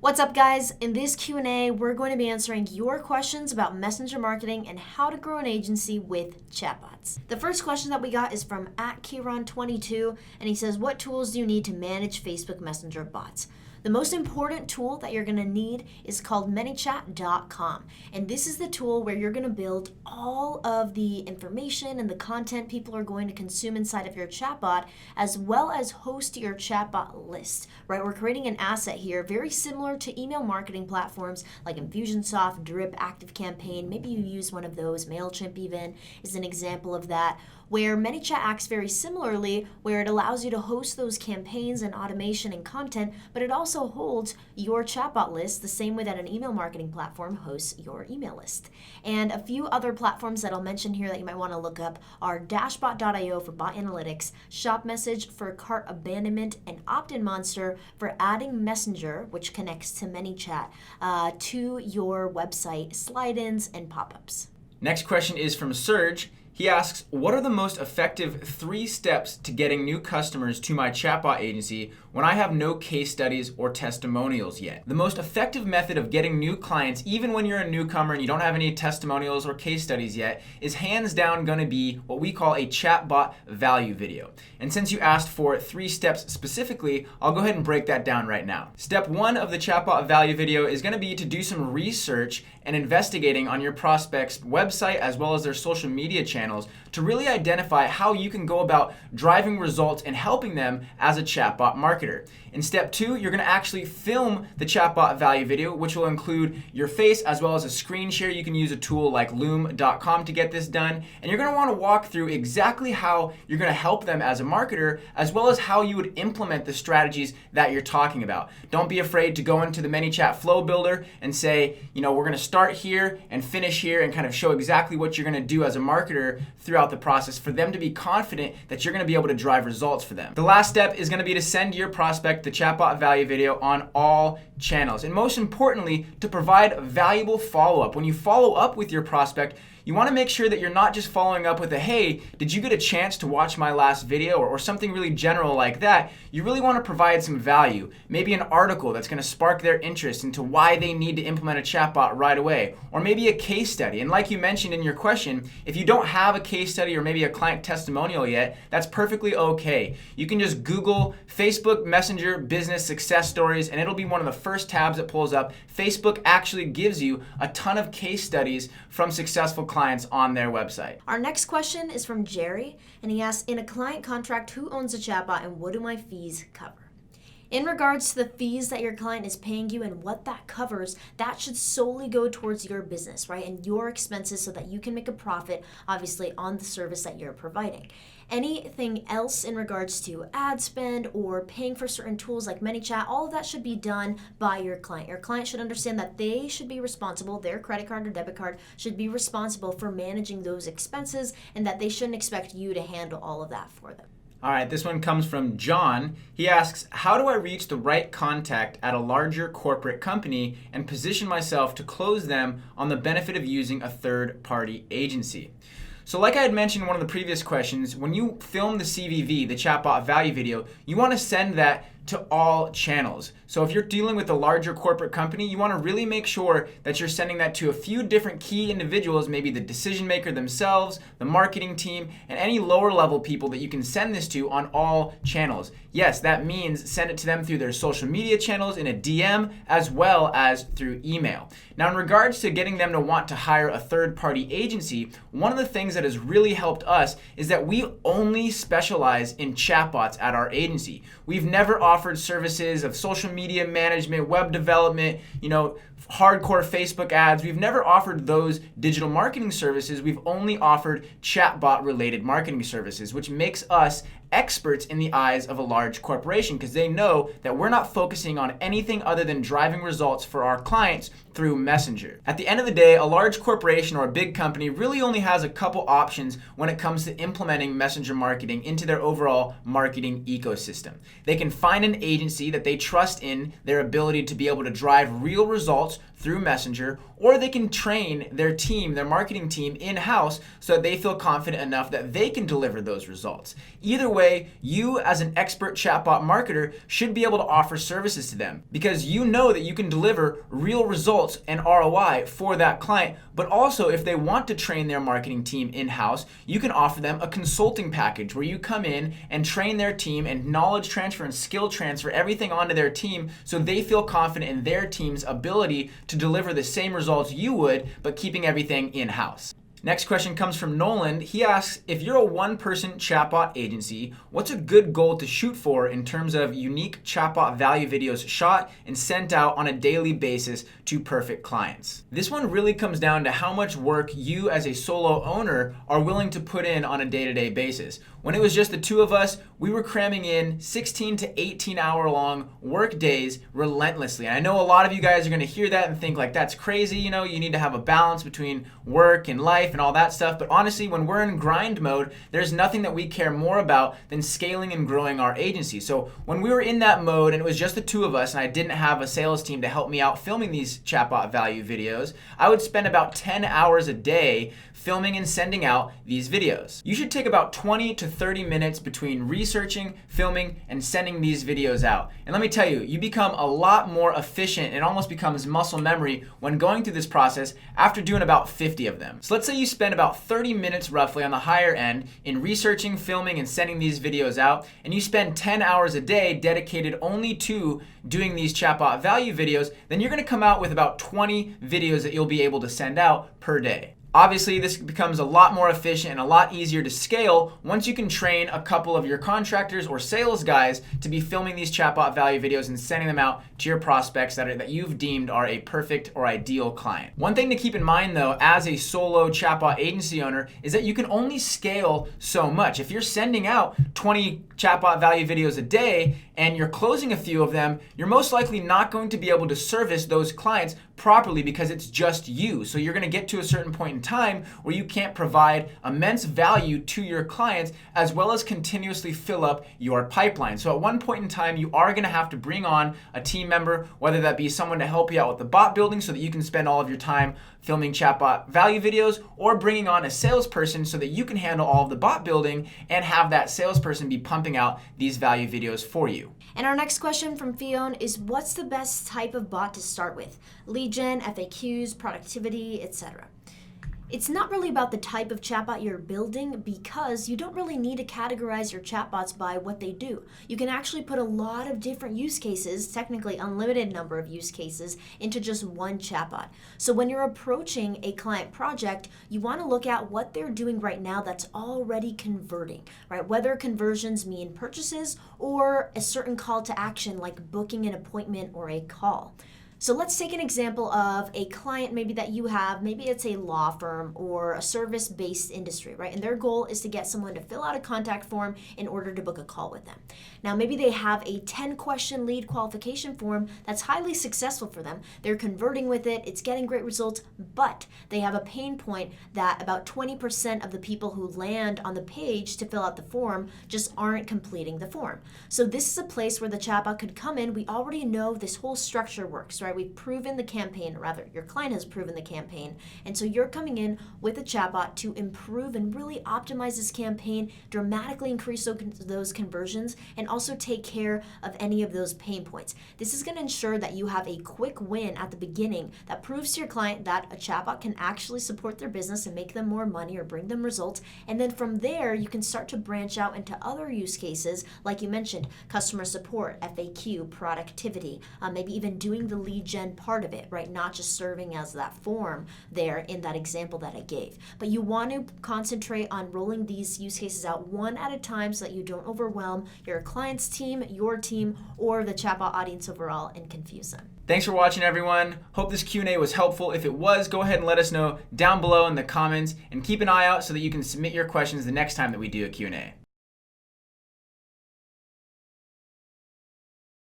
What's up, guys? In this Q&A, we're going to be answering your questions about messenger marketing and how to grow an agency with chatbots. The first question that we got is from @Kieran22, and he says, what tools do you need to manage Facebook Messenger bots? The most important tool that you're going to need is called ManyChat.com. And this is the tool where you're going to build all of the information and the content people are going to consume inside of your chatbot, as well as host your chatbot list, right? We're creating an asset here very similar to email marketing platforms like Infusionsoft, Drip, ActiveCampaign. Maybe you use one of those. MailChimp even is an example of that, where ManyChat acts very similarly, where it allows you to host those campaigns and automation and content, but it also holds your chatbot list the same way that an email marketing platform hosts your email list. And a few other platforms that I'll mention here that you might want to look up are Dashbot.io for bot analytics, ShopMessage for cart abandonment, and Opt-in Monster for adding Messenger, which connects to ManyChat, to your website slide-ins and pop-ups. Next question is from Serge. He asks, what are the most effective 3 steps to getting new customers to my chatbot agency when I have no case studies or testimonials yet? The most effective method of getting new clients, even when you're a newcomer and you don't have any testimonials or case studies yet, is hands down going to be what we call a chatbot value video. And since you asked for 3 steps specifically, I'll go ahead and break that down right now. Step 1 of the chatbot value video is going to be to do some research and investigating on your prospect's website as well as their social media channels to really identify how you can go about driving results and helping them as a chatbot marketer. In step 2, you're going to actually film the chatbot value video, which will include your face as well as a screen share. You can use a tool like loom.com to get this done. And you're going to want to walk through exactly how you're going to help them as a marketer, as well as how you would implement the strategies that you're talking about. Don't be afraid to go into the ManyChat flow builder and say, we're going to start here and finish here, and kind of show exactly what you're going to do as a marketer throughout the process for them to be confident that you're going to be able to drive results for them. The last step is going to be to send your prospect the chatbot value video on all channels. And most importantly, to provide valuable follow-up. When you follow up with your prospect, you want to make sure that you're not just following up with a, hey, did you get a chance to watch my last video, or something really general like that. You really want to provide some value. Maybe an article that's going to spark their interest into why they need to implement a chatbot right away. Or maybe a case study. And like you mentioned in your question, if you don't have a case study or maybe a client testimonial yet, that's perfectly okay. You can just Google Facebook Messenger business success stories, and it'll be one of the first tabs that pulls up. Facebook actually gives you a ton of case studies from successful clients on their website. Our next question is from Jerry, and he asks, in a client contract, who owns a chatbot and what do my fees cover? In regards to the fees that your client is paying you and what that covers, that should solely go towards your business, right? And your expenses, so that you can make a profit, obviously, on the service that you're providing. Anything else in regards to ad spend or paying for certain tools like ManyChat, all of that should be done by your client. Your client should understand that they should be responsible, their credit card or debit card should be responsible for managing those expenses, and that they shouldn't expect you to handle all of that for them. All right, this one comes from John. He asks, how do I reach the right contact at a larger corporate company and position myself to close them on the benefit of using a third-party agency? So like I had mentioned in one of the previous questions, when you film the CVV, the chatbot value video, you want to send that to all channels. So if you're dealing with a larger corporate company, you want to really make sure that you're sending that to a few different key individuals, maybe the decision maker themselves, the marketing team, and any lower level people that you can send this to on all channels. Yes, that means send it to them through their social media channels in a DM as well as through email. Now, in regards to getting them to want to hire a third-party agency, one of the things that has really helped us is that we only specialize in chatbots at our agency. We've never offered services of social media management, web development, hardcore Facebook ads. We've never offered those digital marketing services. We've only offered chatbot related marketing services, which makes us experts in the eyes of a large corporation, because they know that we're not focusing on anything other than driving results for our clients through Messenger. At the end of the day, a large corporation or a big company really only has a couple options when it comes to implementing messenger marketing into their overall marketing ecosystem. They can find an agency that they trust in their ability to be able to drive real results results through Messenger, or they can train their team, their marketing team in-house so that they feel confident enough that they can deliver those results. Either way, you as an expert chatbot marketer should be able to offer services to them because you know that you can deliver real results and ROI for that client. But also, if they want to train their marketing team in-house, you can offer them a consulting package where you come in and train their team and knowledge transfer and skill transfer everything onto their team so they feel confident in their team's ability to deliver the same results you would, but keeping everything in-house. Next question comes from Noland. He asks, if you're a one-person chatbot agency, what's a good goal to shoot for in terms of unique chatbot value videos shot and sent out on a daily basis to perfect clients? This one really comes down to how much work you as a solo owner are willing to put in on a day-to-day basis. When it was just the two of us, we were cramming in 16 to 18 hour long work days relentlessly. And I know a lot of you guys are gonna hear that and think like, that's crazy, you need to have a balance between work and life and all that stuff. But honestly, when we're in grind mode, there's nothing that we care more about than scaling and growing our agency. So when we were in that mode and it was just the two of us and I didn't have a sales team to help me out filming these chatbot value videos, I would spend about 10 hours a day filming and sending out these videos. You should take about 20 to 30 minutes between researching, filming, and sending these videos out. And let me tell you, you become a lot more efficient. It almost becomes muscle memory when going through this process after doing about 50 of them. So let's say you spend about 30 minutes roughly on the higher end in researching, filming, and sending these videos out, and you spend 10 hours a day dedicated only to doing these chatbot value videos, then you're gonna come out with about 20 videos that you'll be able to send out per day. Obviously, this becomes a lot more efficient and a lot easier to scale once you can train a couple of your contractors or sales guys to be filming these chatbot value videos and sending them out to your prospects that you've deemed are a perfect or ideal client. One thing to keep in mind though, as a solo chatbot agency owner, is that you can only scale so much. If you're sending out 20 chatbot value videos a day and you're closing a few of them, you're most likely not going to be able to service those clients properly because it's just you. So you're going to get to a certain point in time where you can't provide immense value to your clients as well as continuously fill up your pipeline. So at one point in time, you are going to have to bring on a team member, whether that be someone to help you out with the bot building so that you can spend all of your time filming chatbot value videos, or bringing on a salesperson so that you can handle all of the bot building and have that salesperson be pumping out these value videos for you. And our next question from Fiona is, what's the best type of bot to start with? Lead gen, FAQs, productivity, etc. It's not really about the type of chatbot you're building because you don't really need to categorize your chatbots by what they do. You can actually put a lot of different use cases, technically unlimited number of use cases, into just one chatbot. So when you're approaching a client project, you want to look at what they're doing right now that's already converting, right? Whether conversions mean purchases or a certain call to action like booking an appointment or a call. So let's take an example of a client maybe that you have, maybe it's a law firm or a service-based industry, right? And their goal is to get someone to fill out a contact form in order to book a call with them. Now, maybe they have a 10-question lead qualification form that's highly successful for them. They're converting with it, it's getting great results, but they have a pain point that about 20% of the people who land on the page to fill out the form just aren't completing the form. So this is a place where the chatbot could come in. We already know this whole structure works, right? We've proven the campaign, or rather your client has proven the campaign. And so you're coming in with a chatbot to improve and really optimize this campaign, dramatically increase those conversions, and also take care of any of those pain points. This is going to ensure that you have a quick win at the beginning that proves to your client that a chatbot can actually support their business and make them more money or bring them results. And then from there, you can start to branch out into other use cases, like you mentioned, customer support, FAQ, productivity, maybe even doing the lead gen part of it, right? Not just serving as that form there in that example that I gave. But you want to concentrate on rolling these use cases out one at a time so that you don't overwhelm your client's team, your team, or the chatbot audience overall and confuse them. Thanks for watching, everyone. Hope this Q&A was helpful. If it was, go ahead and let us know down below in the comments, and keep an eye out so that you can submit your questions the next time that we do a Q&A.